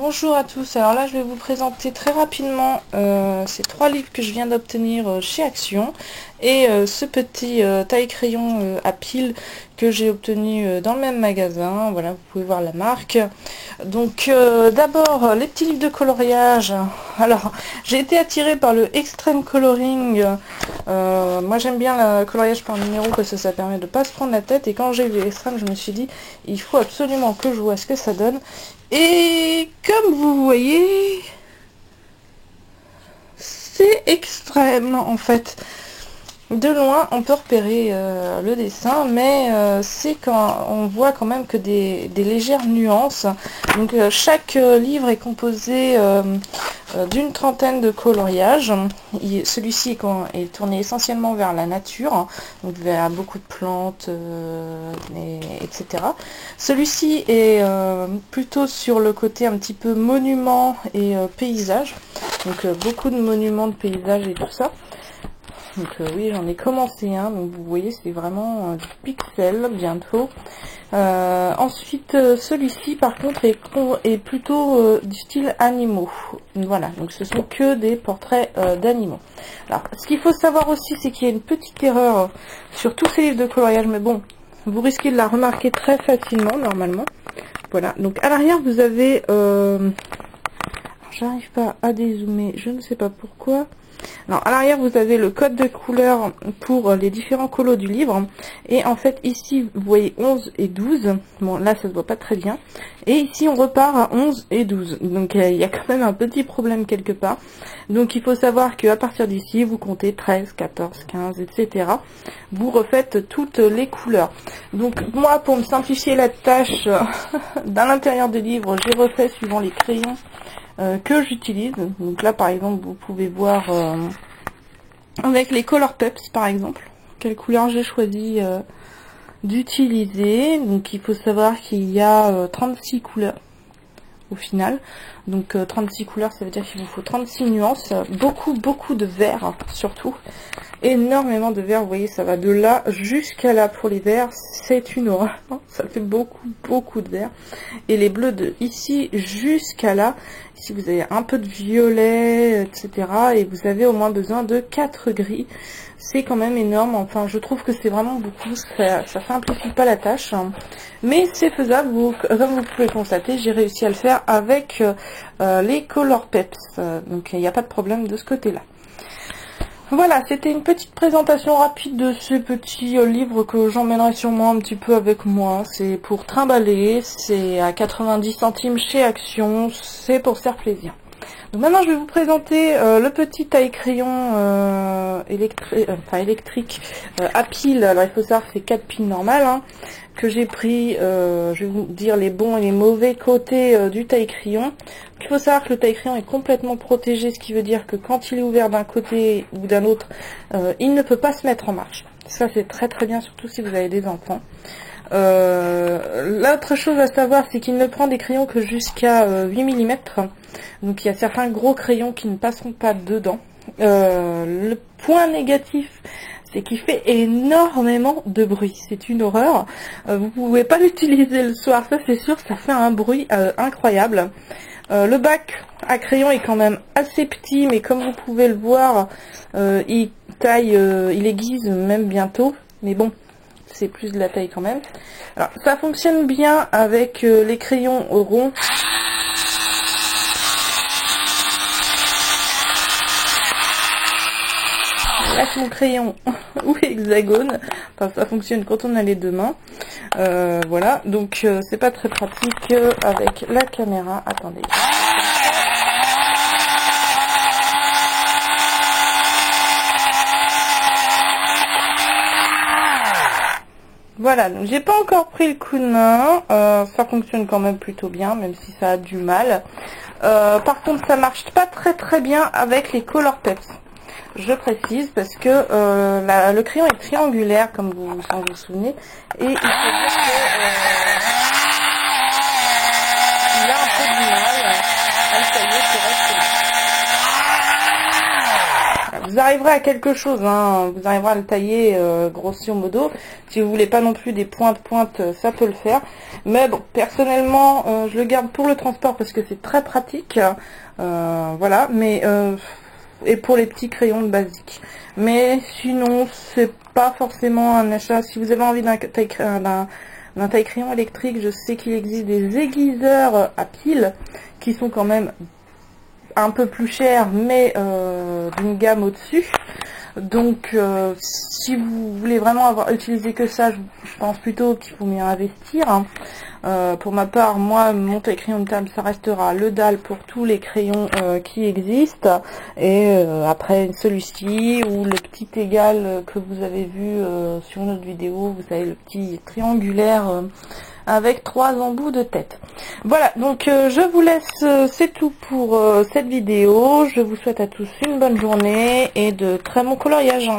Bonjour à tous, alors là je vais vous présenter très rapidement ces trois livres que je viens d'obtenir chez Action et ce petit taille-crayon à pile que j'ai obtenu dans le même magasin. Voilà, vous pouvez voir la marque. Donc d'abord les petits livres de coloriage. Alors j'ai été attirée par le Extreme Coloring. Moi j'aime bien le coloriage par numéro parce que ça permet de pas se prendre la tête, et quand j'ai vu Extreme je me suis dit il faut absolument que je vois ce que ça donne. Et comme vous voyez, c'est extrême en fait. De loin, on peut repérer le dessin, mais c'est quand on voit quand même que des légères nuances. Donc chaque livre est composé d'une trentaine de coloriages. Celui-ci est tourné essentiellement vers la nature, donc vers beaucoup de plantes, etc. Celui-ci est plutôt sur le côté un petit peu monument et paysage. Donc beaucoup de monuments, de paysages et tout ça. Donc oui, j'en ai commencé un, donc vous voyez c'est vraiment du pixel bientôt. Ensuite celui-ci par contre est plutôt du style animaux. Voilà, donc ce sont que des portraits d'animaux. Alors ce qu'il faut savoir aussi, c'est qu'il y a une petite erreur sur tous ces livres de coloriage, mais bon, vous risquez de la remarquer très facilement normalement. Voilà, donc à l'arrière vous avez... j'arrive pas à dézoomer, je ne sais pas pourquoi. Alors à l'arrière vous avez le code de couleur pour les différents colos du livre, et en fait ici vous voyez 11 et 12, bon là ça se voit pas très bien, et ici on repart à 11 et 12, donc il y a quand même un petit problème quelque part. Donc il faut savoir qu'à partir d'ici vous comptez 13, 14, 15, etc. Vous refaites toutes les couleurs. Donc moi, pour me simplifier la tâche dans l'intérieur du livre, j'ai refait suivant les crayons que j'utilise. Donc là par exemple vous pouvez voir avec les Color Peps par exemple quelle couleur j'ai choisi d'utiliser. Donc il faut savoir qu'il y a 36 couleurs au final. Donc 36 couleurs, ça veut dire qu'il vous faut 36 nuances, beaucoup de vert surtout, énormément de vert. Vous voyez, ça va de là jusqu'à là pour les verts, c'est une horreur, ça fait beaucoup de vert. Et les bleus de ici jusqu'à là, ici vous avez un peu de violet, etc. Et vous avez au moins besoin de 4 gris. C'est quand même énorme, enfin je trouve que c'est vraiment beaucoup, ça simplifie pas la tâche, hein. Mais c'est faisable, comme vous pouvez constater, j'ai réussi à le faire avec les Color Peps, donc il n'y a pas de problème de ce côté-là. Voilà, c'était une petite présentation rapide de ces petits livres que j'emmènerai sûrement un petit peu avec moi. C'est pour trimballer, c'est à 90 centimes chez Action, c'est pour se faire plaisir. Donc maintenant je vais vous présenter le petit taille-crayon électrique à pile. Alors il faut savoir que c'est 4 piles normales, hein, que j'ai pris, je vais vous dire les bons et les mauvais côtés du taille-crayon. Il faut savoir que le taille-crayon est complètement protégé, ce qui veut dire que quand il est ouvert d'un côté ou d'un autre, il ne peut pas se mettre en marche. Ça c'est très bien, surtout si vous avez des enfants. L'autre chose à savoir, c'est qu'il ne prend des crayons que jusqu'à 8 mm. Donc il y a certains gros crayons qui ne passeront pas dedans. Le point négatif, c'est qu'il fait énormément de bruit. C'est une horreur. Vous pouvez pas l'utiliser le soir, ça c'est sûr, ça fait un bruit incroyable. Le bac à crayon est quand même assez petit, mais comme vous pouvez le voir, il aiguise même bientôt. Mais bon, c'est plus de la taille quand même. Alors ça fonctionne bien avec les crayons ronds. Là mon crayon ou hexagone, enfin ça fonctionne quand on a les deux mains. Voilà, donc c'est pas très pratique avec la caméra. Attendez. Voilà, donc j'ai pas encore pris le coup de main, ça fonctionne quand même plutôt bien, même si ça a du mal. Par contre ça marche pas très bien avec les Color Peps. Je précise parce que le crayon est triangulaire, comme vous vous souvenez, et il faut dire que il a un peu du mal à le tailler correctement. vous arriverez à quelque chose, hein. Vous arriverez à le tailler grosso modo. Si vous voulez pas non plus des pointes, ça peut le faire. Mais bon, personnellement, je le garde pour le transport parce que c'est très pratique. Voilà, mais et pour les petits crayons basiques. Mais sinon, c'est pas forcément un achat. Si vous avez envie d'un taille-crayon électrique, je sais qu'il existe des aiguiseurs à pile qui sont quand même un peu plus chers, mais d'une gamme au-dessus. Donc, si vous voulez vraiment avoir utilisé que ça, je pense plutôt qu'il faut mieux investir. Hein. Pour ma part, moi, mon taille-crayon de table, ça restera le dalle pour tous les crayons qui existent. Et après, celui-ci ou le petit égal que vous avez vu sur notre vidéo, vous savez, le petit triangulaire avec 3 embouts de tête. Voilà, donc je vous laisse, c'est tout pour cette vidéo. Je vous souhaite à tous une bonne journée et de très bons coloriages.